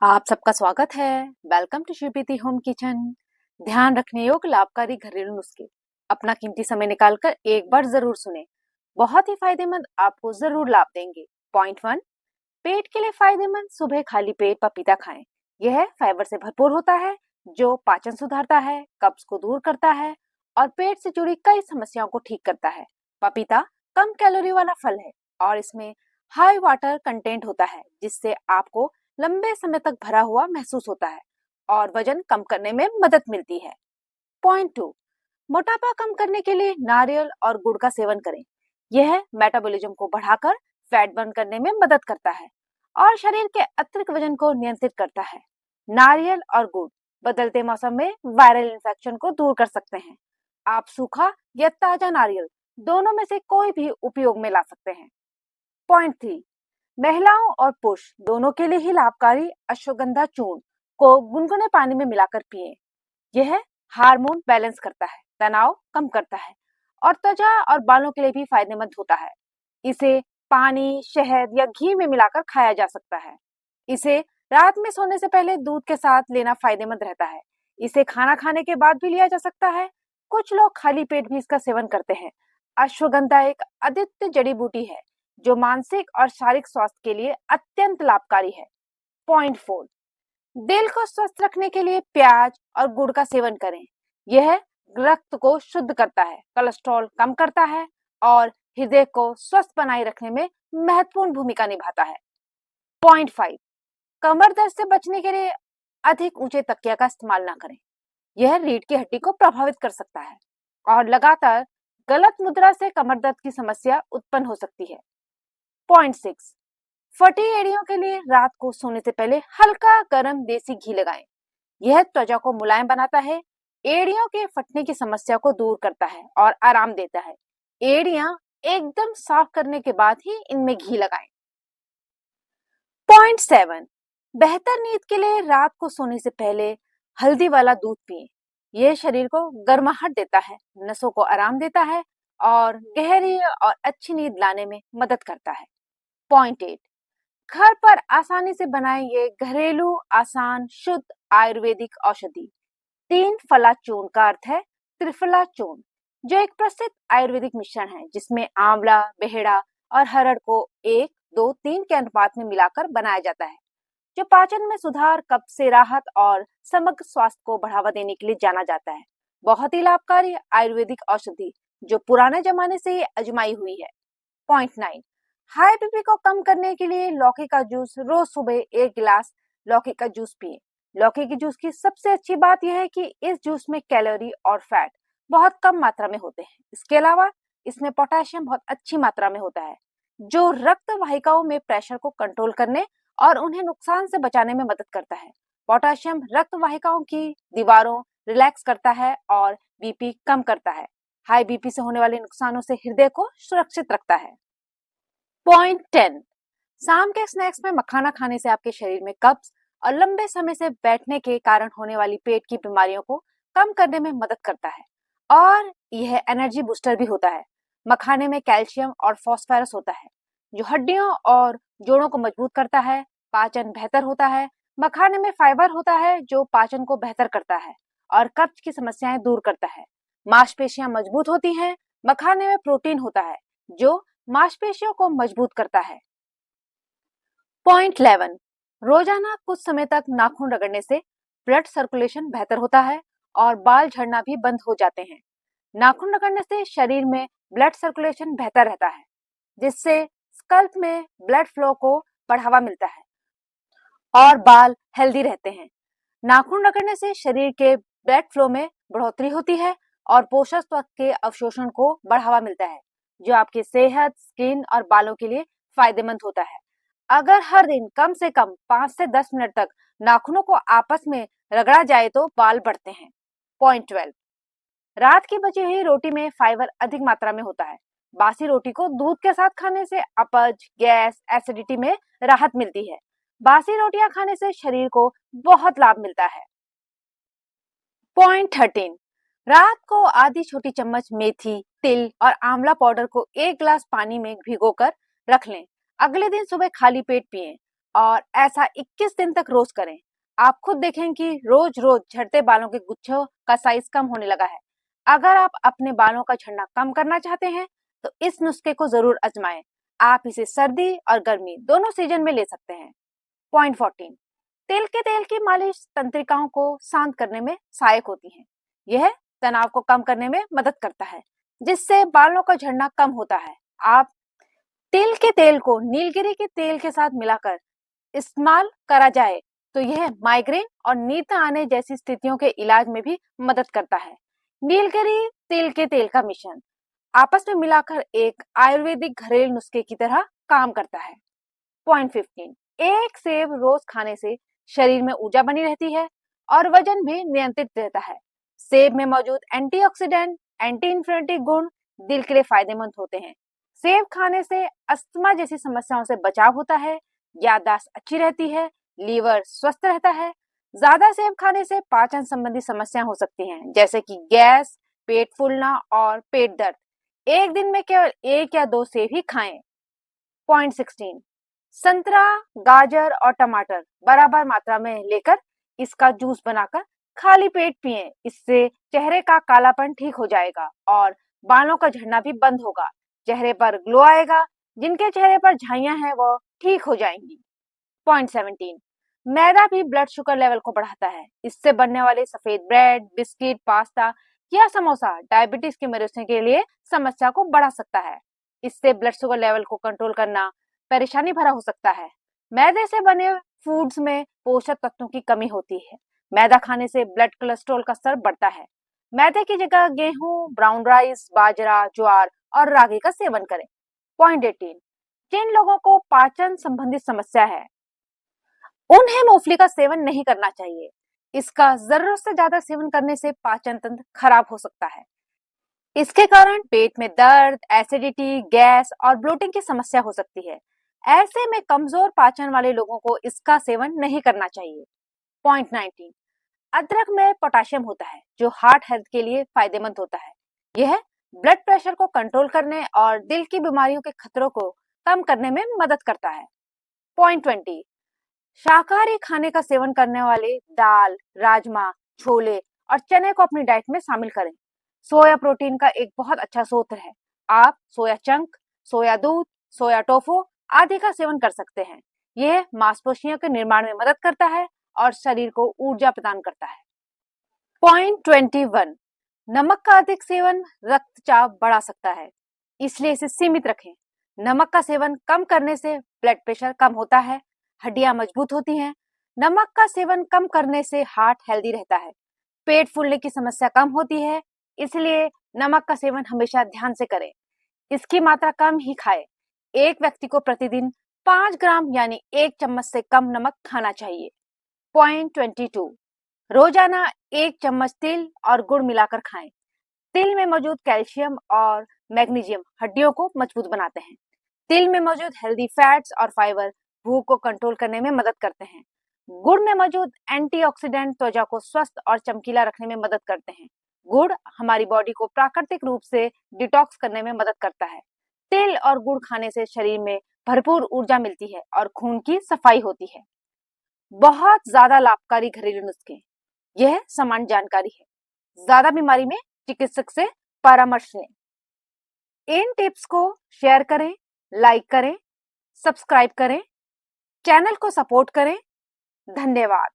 आप सबका स्वागत है। Welcome to Shivpreeti home kitchen. ध्यान रखने योग्य लाभकारी घरेलू नुस्खे अपना कीमती समय निकालकर एक बार जरूर सुने। बहुत ही फायदेमंद, आपको जरूर लाभ देंगे। पॉइंट 1, पेट के लिए फायदेमंद। सुबह खाली पेट पपीता खाएं। यह फाइबर से भरपूर होता है जो पाचन सुधारता है, कब्ज को दूर करता है और पेट से जुड़ी कई समस्याओं को ठीक करता है। पपीता कम कैलोरी वाला फल है और इसमें हाई वाटर कंटेंट होता है जिससे आपको लंबे समय तक भरा हुआ महसूस होता है और वजन कम करने में मदद मिलती है। पॉइंट 2, मोटापा कम करने के लिए नारियल और गुड़ का सेवन करें। यह मेटाबॉलिज्म को बढ़ाकर फैट बर्न करने में मदद करता है और शरीर के अतिरिक्त वजन को नियंत्रित करता है। नारियल और गुड़ बदलते मौसम में वायरल इन्फेक्शन को दूर कर सकते हैं। आप सूखा या ताजा नारियल दोनों में से कोई भी उपयोग में ला सकते हैं। पॉइंट 3, महिलाओं और पुरुष दोनों के लिए ही लाभकारी अश्वगंधा चूर्ण को गुनगुने पानी में मिलाकर पिएं। यह हार्मोन बैलेंस करता है, तनाव कम करता है और त्वचा और बालों के लिए भी फायदेमंद होता है। इसे पानी, शहद या घी में मिलाकर खाया जा सकता है। इसे रात में सोने से पहले दूध के साथ लेना फायदेमंद रहता है। इसे खाना खाने के बाद भी लिया जा सकता है। कुछ लोग खाली पेट भी इसका सेवन करते हैं। अश्वगंधा एक अद्वितीय जड़ी बूटी है जो मानसिक और शारीरिक स्वास्थ्य के लिए अत्यंत लाभकारी है। पॉइंट 4, दिल को स्वस्थ रखने के लिए प्याज और गुड़ का सेवन करें। यह रक्त को शुद्ध करता है, कोलेस्ट्रॉल कम करता है और हृदय को स्वस्थ बनाए रखने में महत्वपूर्ण भूमिका निभाता है। पॉइंट 5, कमर दर्द से बचने के लिए अधिक ऊंचे तकिया का इस्तेमाल ना करें। यह रीढ़ की हड्डी को प्रभावित कर सकता है और लगातार गलत मुद्रा से कमर दर्द की समस्या उत्पन्न हो सकती है। पॉइंट 6, फटी एड़ियों के लिए रात को सोने से पहले हल्का गर्म देसी घी लगाएं। यह त्वचा को मुलायम बनाता है, एड़ियों के फटने की समस्या को दूर करता है और आराम देता है। एड़ियां एकदम साफ करने के बाद ही इनमें घी लगाएं। पॉइंट 7, बेहतर नींद के लिए रात को सोने से पहले हल्दी वाला दूध पिएं। यह शरीर को गर्माहट देता है, नसों को आराम देता है और गहरी और अच्छी नींद लाने में मदद करता है। पॉइंट 8, घर पर आसानी से बनाए ये घरेलू आसान शुद्ध आयुर्वेदिक औषधि 3 फला चूर्ण का अर्थ है त्रिफला चूर्ण, जो एक प्रसिद्ध आयुर्वेदिक मिश्रण है जिसमें आंवला, बेहड़ा और हरड़ को 1, 2, 3 के अनुपात में मिलाकर बनाया जाता है, जो पाचन में सुधार, कब्ज से राहत और समग्र स्वास्थ्य को बढ़ावा देने के लिए जाना जाता है। बहुत ही लाभकारी आयुर्वेदिक औषधि जो पुराने जमाने से ही आजमाई हुई है। पॉइंट 9, हाई बीपी को कम करने के लिए लौकी का जूस रोज सुबह 1 गिलास लौकी का जूस पिए। लौकी के जूस की सबसे अच्छी बात यह है कि इस जूस में कैलोरी और फैट बहुत कम मात्रा में होते हैं। इसके अलावा इसमें पोटेशियम बहुत अच्छी मात्रा में होता है जो रक्त वाहिकाओं में प्रेशर को कंट्रोल करने और उन्हें नुकसान से बचाने में मदद करता है। पोटेशियम रक्त वाहिकाओं की दीवारों रिलैक्स करता है और बीपी कम करता है। हाई बीपी से होने वाले नुकसानों से हृदय को सुरक्षित रखता है। पॉइंट 10, शाम के स्नैक्स में मखाना खाने से आपके शरीर में कब्ज और लंबे समय से बैठने के कारण होने वाली पेट की बीमारियों को कम करने में मदद करता है और यह एनर्जी बूस्टर भी होता है। मखाने में कैल्शियम और फास्फोरस होता है जो हड्डियों और जोड़ों को मजबूत करता है। पाचन बेहतर होता है। मखाने में फाइबर होता है जो पाचन को बेहतर करता है और कब्ज की समस्याएं दूर करता है। मांसपेशियां मजबूत होती हैं। मखाने में प्रोटीन होता है जो मांसपेशियों को मजबूत करता है। पॉइंट 11, रोजाना कुछ समय तक नाखून रगड़ने से ब्लड सर्कुलेशन बेहतर होता है और बाल झड़ना भी बंद हो जाते हैं। नाखून रगड़ने से शरीर में ब्लड सर्कुलेशन बेहतर रहता है जिससे स्कल्प में ब्लड फ्लो को बढ़ावा मिलता है और बाल हेल्दी रहते हैं। नाखून रगड़ने से शरीर के ब्लड फ्लो में बढ़ोतरी होती है और पोषक तत्व के अवशोषण को बढ़ावा मिलता है जो आपकी सेहत, स्किन और बालों के लिए फायदेमंद होता है। अगर हर दिन कम से कम 5 से 10 मिनट तक नाखूनों को आपस में रगड़ा जाए तो बाल बढ़ते हैं। पॉइंट 12, रात की बची हुई रोटी में फाइबर अधिक मात्रा में होता है। बासी रोटी को दूध के साथ खाने से अपच, गैस, एसिडिटी में राहत मिलती है। बासी रोटियां खाने से शरीर को बहुत लाभ मिलता है। पॉइंट 13, रात को आधी छोटी चम्मच मेथी, तिल और आंवला पाउडर को 1 गिलास पानी में भिगोकर रख लें। अगले दिन सुबह खाली पेट पिएं। और ऐसा 21 दिन तक रोज करें। आप खुद देखें कि रोज रोज झड़ते बालों के गुच्छों का साइज कम होने लगा है। अगर आप अपने बालों का झड़ना कम करना चाहते हैं तो इस नुस्खे को जरूर आजमाएं। आप इसे सर्दी और गर्मी दोनों सीजन में ले सकते हैं। पॉइंट 14, तिल के तेल की मालिश तंत्रिकाओं को शांत करने में सहायक होती है। यह तनाव को कम करने में मदद करता है, जिससे बालों का झड़ना कम होता है। आप तिल के तेल को नीलगिरी के तेल के साथ मिलाकर इस्तेमाल करा जाए तो यह माइग्रेन और नींद आने जैसी स्थितियों के इलाज में भी मदद करता है। नीलगिरी तिल के तेल का मिश्रण आपस में मिलाकर एक आयुर्वेदिक घरेलू नुस्खे की तरह काम करता है। पॉइंट 15, एक सेब रोज खाने से शरीर में ऊर्जा बनी रहती है और वजन भी नियंत्रित रहता है। सेब में मौजूद एंटीऑक्सीडेंट, एंटी इन्फ्लेमेटरी गुण दिल के लिए फायदेमंद होते हैं। सेब खाने से अस्थमा जैसी समस्याओं से बचाव होता है, याददाश्त अच्छी रहती है, लीवर स्वस्थ रहता है। ज्यादा सेब खाने से पाचन संबंधी समस्याएं हो सकती हैं, जैसे कि गैस, पेट फूलना और पेट दर्द। एक दिन में केवल 1 या 2 सेब ही खाएं। पॉइंट 16, संतरा, गाजर और टमाटर बराबर मात्रा में लेकर इसका जूस बनाकर खाली पेट पिएं। इससे चेहरे का कालापन ठीक हो जाएगा और बालों का झड़ना भी बंद होगा। चेहरे पर ग्लो आएगा। जिनके चेहरे पर झाइयां हैं वो ठीक हो जाएंगी। पॉइंट 17, मैदा भी ब्लड शुगर लेवल को बढ़ाता है। इससे बनने वाले सफेद ब्रेड, बिस्किट, पास्ता या समोसा डायबिटीज के मरीजों के लिए समस्या को बढ़ा सकता है। इससे ब्लड शुगर लेवल को कंट्रोल करना परेशानी भरा हो सकता है। मैदे से बने फूड्स में पोषक तत्वों की कमी होती है। मैदा खाने से ब्लड कोलेस्ट्रॉल का स्तर बढ़ता है। मैदे की जगह गेहूं, ब्राउन राइस, बाजरा, ज्वार और रागी का सेवन करें। पॉइंट 18, जिन लोगों को पाचन संबंधी समस्या है उन्हें मूंगफली का सेवन नहीं करना चाहिए। इसका जरूरत से ज्यादा सेवन करने से पाचन तंत्र खराब हो सकता है। इसके कारण पेट में दर्द, एसिडिटी, गैस और ब्लोटिंग की समस्या हो सकती है। ऐसे में कमजोर पाचन वाले लोगों को इसका सेवन नहीं करना चाहिए। पॉइंट 19, अदरक में पोटेशियम होता है जो हार्ट हेल्थ के लिए फायदेमंद होता है। यह ब्लड प्रेशर को कंट्रोल करने और दिल की बीमारियों के खतरों को कम करने में मदद करता है। पॉइंट 20, शाकाहारी खाने का सेवन करने वाले दाल, राजमा, छोले और चने को अपनी डाइट में शामिल करें। सोया प्रोटीन का एक बहुत अच्छा स्रोत है। आप सोया चंक, सोया दूध, सोया टोफू आदि का सेवन कर सकते हैं। यह मांसपेशियों के निर्माण में मदद करता है और शरीर को ऊर्जा प्रदान करता है। पॉइंट 21, नमक का अधिक सेवन रक्तचाप बढ़ा सकता है, इसलिए इसे सीमित रखें। नमक का सेवन कम करने से ब्लड प्रेशर कम होता है, हड्डियां मजबूत होती हैं। नमक का सेवन कम करने से हार्ट हेल्दी रहता है, पेट फूलने की समस्या कम होती है। इसलिए नमक का सेवन हमेशा ध्यान से करें। इसकी मात्रा कम ही खाएं। एक व्यक्ति को प्रतिदिन 5 ग्राम यानी 1 चम्मच से कम नमक खाना चाहिए। पॉइंट 22, रोजाना 1 चम्मच तिल और गुड़ मिलाकर खाएं। तिल में मौजूद कैल्शियम और मैग्नीशियम हड्डियों को मजबूत बनाते हैं। तिल में मौजूद हेल्दी फैट्स और फाइबर भूख को कंट्रोल करने में मदद करते हैं। गुड़ में मौजूद एंटीऑक्सीडेंट त्वचा को स्वस्थ और चमकीला रखने में मदद करते हैं। गुड़ हमारी बॉडी को प्राकृतिक रूप से डिटॉक्स करने में मदद करता है। तिल और गुड़ खाने से शरीर में भरपूर ऊर्जा मिलती है और खून की सफाई होती है। बहुत ज्यादा लाभकारी घरेलू नुस्खे। यह सामान्य जानकारी है। ज्यादा बीमारी में चिकित्सक से परामर्श लें। इन टिप्स को शेयर करें, लाइक करें, सब्सक्राइब करें, चैनल को सपोर्ट करें। धन्यवाद।